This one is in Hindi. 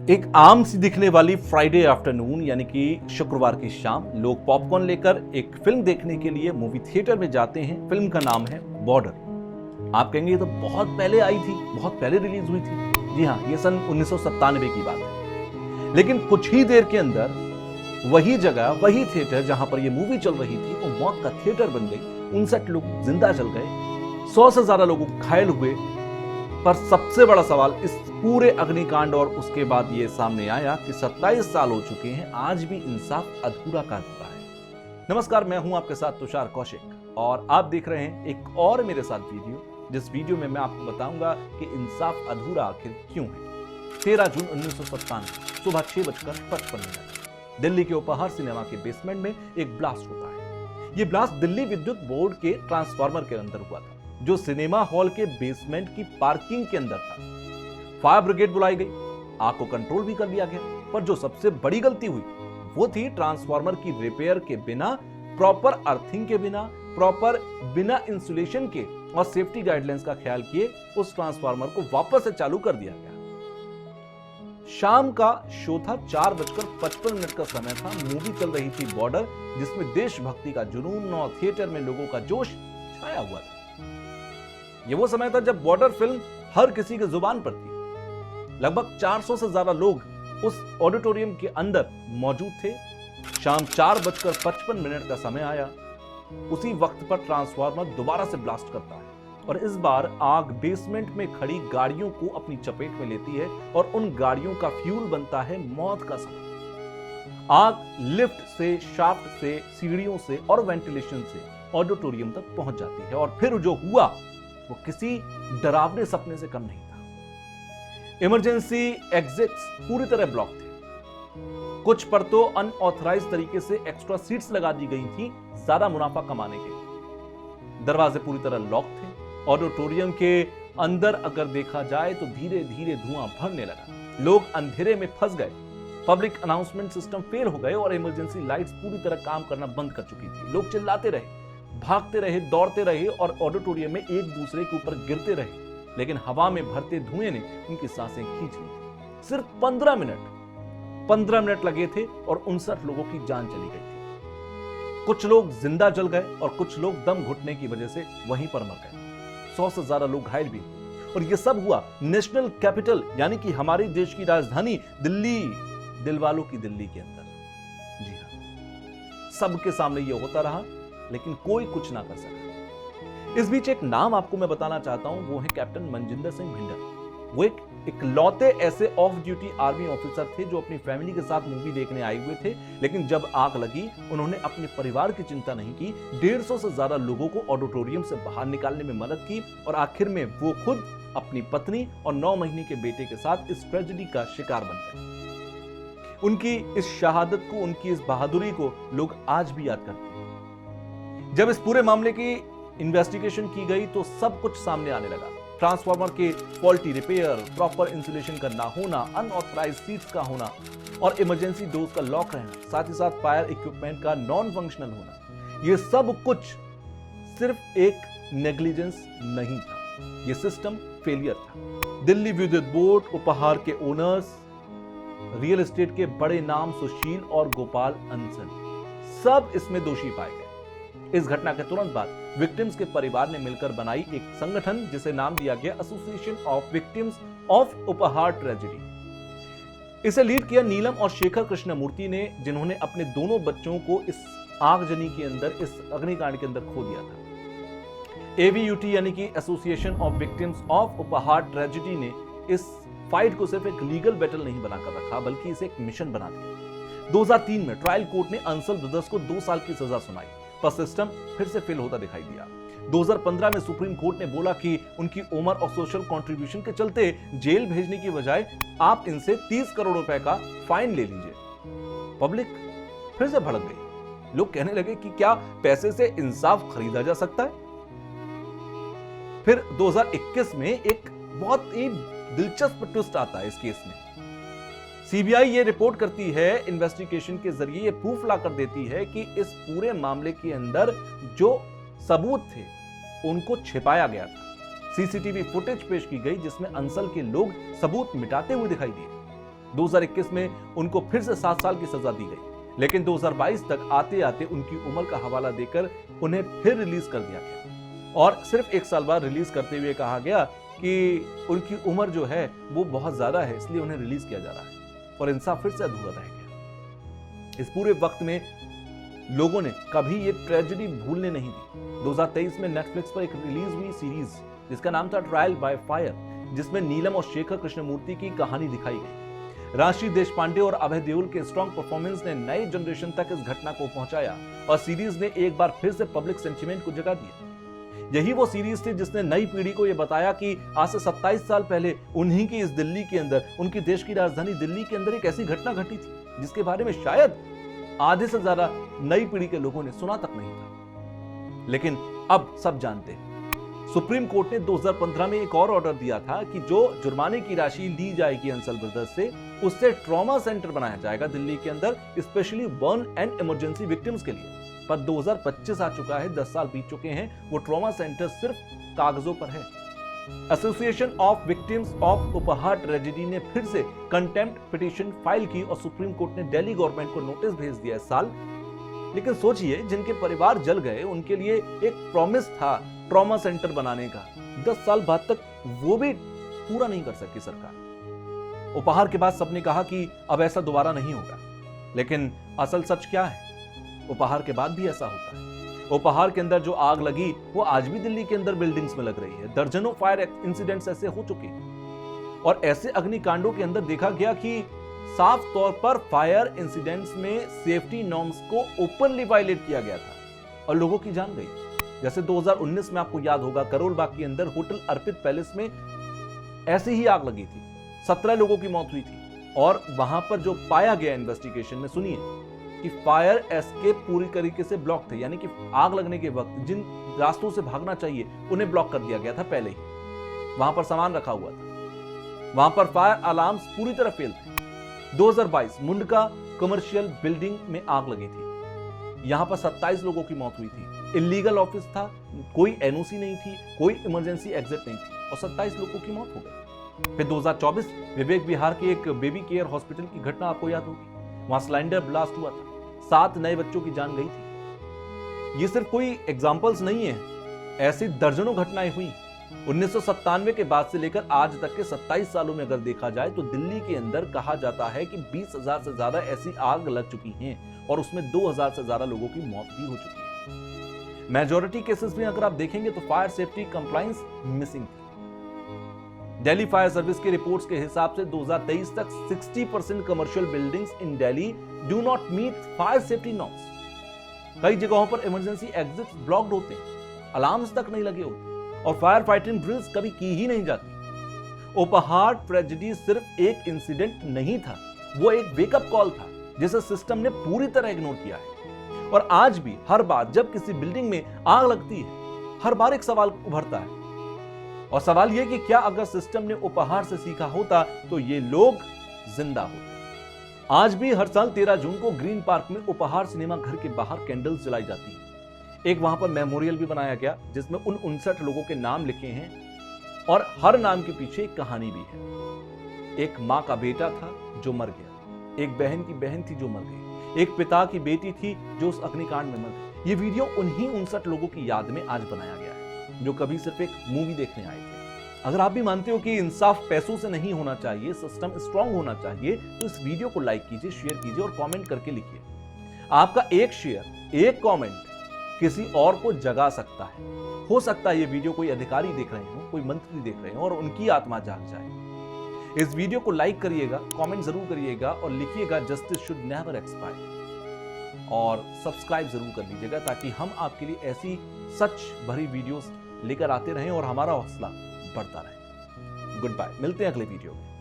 एक आम सी दिखने वाली फ्राइडे आफ्टरनून यानी कि शुक्रवार की शाम लोग पॉपकॉर्न लेकर एक फिल्म देखने के लिए मूवी थिएटर में जाते हैं। फिल्म का नाम है बॉर्डर। आप कहेंगे ये तो बहुत पहले आई थी, बहुत पहले रिलीज हुई थी। जी हाँ, ये सन 1997 की बात है। लेकिन कुछ ही देर के अंदर वही जगह, वही थिएटर जहां पर ये मूवी चल रही थी वो मौत का थिएटर बन गई। 59 लोग जिंदा जल गए, 100 से ज्यादा लोग घायल हुए। पर सबसे बड़ा सवाल इस पूरे अग्निकांड और उसके बाद ये सामने आया कि 27 साल हो चुके हैं, आज भी इंसाफ अधूरा का अधूरा है। नमस्कार, मैं हूं आपके साथ तुषार कौशिक और आप देख रहे हैं एक और मेरे साथ वीडियो, जिस वीडियो में मैं आपको बताऊंगा कि इंसाफ अधूरा आखिर क्यों है। 13 जून 1997 सुबह 6:55 दिल्ली के उपहार सिनेमा के बेसमेंट में एक ब्लास्ट होता है। यह ब्लास्ट दिल्ली विद्युत बोर्ड के ट्रांसफार्मर के अंदर हुआ था, जो सिनेमा हॉल के बेसमेंट की पार्किंग के अंदर था। फायर ब्रिगेड बुलाई गई, आग को कंट्रोल भी कर लिया गया, पर जो सबसे बड़ी गलती हुई वो थी ट्रांसफार्मर की रिपेयर के बिना, प्रॉपर अर्थिंग के बिना, प्रॉपर बिना इंसुलेशन के और सेफ्टी गाइडलाइंस का ख्याल किए उस ट्रांसफार्मर को वापस से चालू कर दिया गया। शाम का शो था, 4:55 का समय था। मूवी चल रही थी बॉर्डर, जिसमें देशभक्ति का जुनून और थिएटर में लोगों का जोश छाया हुआ था। यह वो समय था जब बॉर्डर फिल्म हर किसी की जुबान पर थी। लगभग 400 से ज्यादा लोग उस ऑडिटोरियम के अंदर मौजूद थे। शाम 4:55 का समय आया। उसी वक्त पर ट्रांसफार्मर दोबारा से ब्लास्ट करता है और इस बार आग बेसमेंट में खड़ी गाड़ियों को अपनी चपेट में लेती है और उन गाड़ियों का फ्यूल बनता है मौत का समय। आग लिफ्ट से, शाफ्ट से, सीढ़ियों से और वेंटिलेशन से ऑडिटोरियम तक पहुंच जाती है और फिर जो हुआ वो किसी डरावने सपने से कम नहीं था। इमरजेंसी एग्जिट्स पूरी तरह ब्लॉक थे। कुछ पर तो अनऑथराइज्ड तरीके से एक्स्ट्रा सीट्स लगा दी गई थी ज्यादा मुनाफा कमाने के लिए। दरवाजे पूरी तरह लॉक थे। ऑडिटोरियम के अंदर अगर देखा जाए तो धीरे धीरे धुआं भरने लगा। लोग अंधेरे में फंस गए। पब्लिक अनाउंसमेंट सिस्टम फेल हो गए और इमरजेंसी लाइट्स पूरी तरह काम करना बंद कर चुकी थी। लोग चिल्लाते रहे, भागते रहे, दौड़ते रहे और ऑडिटोरियम में एक दूसरे के ऊपर गिरते रहे, लेकिन हवा में भरते धुएं ने उनकी सांसें खींच ली। सिर्फ 15 मिनट लगे थे और 59 लोगों की जान चली गई थी। कुछ लोग जिंदा जल गए और कुछ लोग दम घुटने की वजह से वहीं पर मर गए। 100 से ज्यादा लोग घायल भी हुए और यह सब हुआ नेशनल कैपिटल यानी कि हमारे देश की राजधानी दिल्ली, दिलवालों की दिल्ली के अंदर। जी हां, सबके सामने यह होता रहा, लेकिन कोई कुछ ना कर सका। इस बीच एक नाम आपको मैं बताना चाहता हूं, वो है कैप्टन मनजिंदर सिंह भिंडर। वो एक इकलौते ऐसे ऑफ ड्यूटी आर्मी ऑफिसर थे जो अपनी फैमिली के साथ मूवी देखने आए हुए थे, लेकिन जब आग लगी उन्होंने अपने परिवार की चिंता नहीं की। 150 से ज्यादा लोगों को ऑडिटोरियम से बाहर निकालने में मदद की और आखिर में वो खुद अपनी पत्नी और 9 महीने के बेटे के साथ इस ट्रेजेडी का शिकार बन गए। उनकी इस शहादत को, उनकी इस बहादुरी को लोग आज भी याद करते हैं। जब इस पूरे मामले की इन्वेस्टिगेशन की गई तो सब कुछ सामने आने लगा। ट्रांसफार्मर के फॉल्टी रिपेयर, प्रॉपर इंसुलेशन का ना होना, अनऑथराइज्ड सीट्स का होना और इमरजेंसी डोर्स का लॉक रहना, साथ ही साथ फायर इक्विपमेंट का नॉन फंक्शनल होना, यह सब कुछ सिर्फ एक नेग्लिजेंस नहीं था, यह सिस्टम फेलियर था। दिल्ली विद्युत बोर्ड, उपहार के ओनर्स, रियल एस्टेट के बड़े नाम सुशील और गोपाल अंसल, सब इसमें दोषी पाए गए। इस घटना के तुरंत बाद विक्टिम्स के परिवार ने मिलकर बनाई एक संगठन जिसे नाम दिया गया एसोसिएशन ऑफ विक्टिम्स ऑफ उपहार ट्रेजेडी। इसे लीड किया नीलम और शेखर कृष्णमूर्ति ने, जिन्होंने अपने दोनों बच्चों को इस आगजनी के अंदर, इस अग्निकांड के अंदर खो दिया था। एवीयूटी यानी कि एसोसिएशन ऑफ विक्टिम्स ऑफ उपहार ट्रेजेडी ने इस फाइट को सिर्फ एक लीगल बैटल नहीं बनाकर रखा, बल्कि इसे एक मिशन बना दिया। 2003 में ट्रायल कोर्ट ने अंसल ब्रदर्स को 2 साल की सजा सुनाई, पर सिस्टम फिर से फेल होता दिखाई दिया। 2015 में सुप्रीम कोर्ट ने बोला कि उनकी उम्र और सोशल कंट्रीब्यूशन के चलते जेल भेजने की बजाय आप इनसे 30 करोड़ रुपए का फाइन ले लीजिए। पब्लिक फिर से भड़क गई। लोग कहने लगे कि क्या पैसे से इंसाफ खरीदा जा सकता है? फिर 2021 में एक बहुत ही दिलचस्प ट्विस्ट आता है इस केस में। सीबीआई ये रिपोर्ट करती है, इन्वेस्टिगेशन के जरिए ये प्रूफ ला कर देती है कि इस पूरे मामले के अंदर जो सबूत थे उनको छिपाया गया था। सीसीटीवी फुटेज पेश की गई जिसमें अंसल के लोग सबूत मिटाते हुए दिखाई दिए। 2021 में उनको फिर से 7 साल की सजा दी गई, लेकिन 2022 तक आते आते उनकी उम्र का हवाला देकर उन्हें फिर रिलीज कर दिया गया और सिर्फ 1 साल बाद रिलीज करते हुए कहा गया कि उनकी उम्र जो है वो बहुत ज्यादा है, इसलिए उन्हें रिलीज किया जा रहा है और इंसाफ फिर से अधूरा रह गया। इस पूरे वक्त में लोगों ने कभी ये ट्रेजेडी भूलने नहीं दी। 2023 में नेटफ्लिक्स पर एक रिलीज हुई सीरीज जिसका नाम था ट्रायल बाय फायर, जिसमें नीलम और शेखर कृष्णमूर्ति की कहानी दिखाई गई। राशि देशपांडे और अभय देओल के स्ट्रॉन्ग परफॉर्मेंस ने नई जनरेशन तक इस घटना को पहुंचाया और सीरीज ने एक बार फिर से पब्लिक सेंटिमेंट को जगा दिया। यही वो सीरीज थी जिसने नई पीढ़ी को यह बताया कि आज से 27 साल पहले उन्हीं की इस दिल्ली के अंदर, उनकी देश की राजधानी दिल्ली के अंदर एक ऐसी घटना घटी थी जिसके बारे में शायद आधे से ज्यादा नई पीढ़ी के लोगों ने सुना तक नहीं था, लेकिन अब सब जानते हैं। सुप्रीम कोर्ट ने 2015 में एक और ऑर्डर दिया था कि जो जुर्माने की राशि ली जाएगी अंसल ब्रदर्स से, उससे ट्रॉमा सेंटर बनाया जाएगा दिल्ली के अंदर, specially burn and emergency victims के लिए। पर 2025 आ चुका है, 10 साल बीत चुके हैं, वो ट्रॉमा सेंटर सिर्फ कागजों पर है। एसोसिएशन ऑफ विक्टिम्स ऑफ उपहार ट्रेजेडी ने फिर से कंटेम्प्ट पिटीशन फाइल की और सुप्रीम कोर्ट ने दिल्ली गवर्नमेंट को नोटिस भेज दिया इस साल। लेकिन सोचिए, जिनके परिवार जल गए उनके लिए एक प्रॉमिस था ट्रॉमा सेंटर बनाने का, 10 साल बाद तक वो भी पूरा नहीं कर सकी सरकार। उपहार के बाद सबने कहा कि अब ऐसा दोबारा नहीं होगा, लेकिन असल सच क्या है? उपहार के बाद भी ऐसा होता है। उपहार के अंदर जो आग लगी वो आज भी दिल्ली के अंदर बिल्डिंग्स में लग रही है। दर्जनों फायर इंसिडेंट्स ऐसे हो चुके हैं और ऐसे अग्निकांडों के अंदर देखा गया कि साफ तौर पर फायर इंसिडेंट्स में सेफ्टी नॉर्म्स को ओपनली वायलेट किया गया था और लोगों की जान गई। जैसे 2019 में आपको याद होगा, करोल बाग के अंदर होटल अर्पित पैलेस में ऐसी ही आग लगी थी, 17 लोगों की मौत हुई थी और वहां पर जो पाया गया इन्वेस्टिगेशन में, सुनिए, कि फायर एस्केप पूरी तरीके से ब्लॉक थे, यानी कि आग लगने के वक्त जिन रास्तों से भागना चाहिए उन्हें ब्लॉक कर दिया गया था पहले ही। वहां पर सामान रखा हुआ था, वहां पर फायर अलार्म्स पूरी तरह फेल थे। 2022 मुंडका कमर्शियल बिल्डिंग में आग लगी थी, यहां पर 27 लोगों की मौत हुई थी। इलीगल ऑफिस था, कोई एनओसी नहीं थी, कोई इमरजेंसी एग्जिट नहीं थी और 27 लोगों की मौत हो गई। फिर 2024 विवेक विहार के एक बेबी केयर हॉस्पिटल की घटना आपको याद होगी, वहां सिलेंडर ब्लास्ट हुआ था, 7 नए बच्चों की जान गई थी। ये सिर्फ कोई एग्जाम्पल्स नहीं है, ऐसी दर्जनों घटनाएं हुई। 1997 के बाद से लेकर आज तक के 27 सालों में अगर देखा जाए तो दिल्ली के अंदर कहा जाता है कि 20,000 से ज्यादा ऐसी आग लग चुकी हैं और उसमें 2,000 से ज्यादा लोगों की मौत भी हो चुकी है। मेजॉरिटी केसेस में अगर आप देखेंगे तो फायर सेफ्टी कंप्लायंस मिसिंग थी। दिल्ली फायर सर्विस की रिपोर्ट्स के हिसाब से 2023 तक 60% commercial buildings in Delhi do not meet fire safety norms. कई जगहों पर इमरजेंसी एग्जिट्स ब्लॉक्ड होते हैं, अलार्म्स तक नहीं लगे होते और फायर फाइटिंग ड्रिल्स कभी की ही नहीं जाती। उपहार ट्रेजेडी सिर्फ एक इंसिडेंट नहीं था, वो एक वेकअप कॉल था जिसे सिस्टम ने पूरी तरह इग्नोर किया है। और आज भी हर बार जब किसी बिल्डिंग में आग लगती है, हर बार एक सवाल उभरता है और सवाल यह कि क्या अगर सिस्टम ने उपहार से सीखा होता तो ये लोग जिंदा होते। आज भी हर साल 13 जून को ग्रीन पार्क में उपहार सिनेमा घर के बाहर कैंडल्स जलाई जाती हैं। एक वहां पर मेमोरियल भी बनाया गया जिसमें उन 59 लोगों के नाम लिखे हैं और हर नाम के पीछे एक कहानी भी है। एक मां का बेटा था जो मर गया, एक बहन की बहन थी जो मर गई, एक पिता की बेटी थी जो उस अग्निकांड में मर गई। ये वीडियो उन्हीं 59 लोगों की याद में आज बनाया गया है जो कभी सिर्फ एक मूवी देखने आए थे। अगर आप भी मानते हो कि इंसाफ पैसों से नहीं होना चाहिए, सिस्टम स्ट्रांग होना चाहिए, तो इस वीडियो को लाइक कीजिए, शेयर कीजिए और कमेंट करके लिखिए। आपका एक शेयर, एक कमेंट किसी और को जगा सकता है। हो सकता है ये वीडियो कोई अधिकारी देख रहे हो, कोई मंत्री देख रहे हो और उनकी आत्मा जाग जाए। इस वीडियो को लाइक करिएगा, कमेंट जरूर करिएगा और लिखिएगा जस्टिस शुड नेवर एक्सपायर और सब्सक्राइब जरूर कर लीजिएगा ताकि हम आपके लिए ऐसी सच भरी वीडियोस लेकर आते रहें और हमारा हौसला बढ़ता रहे। गुड बाय, मिलते हैं अगले वीडियो में।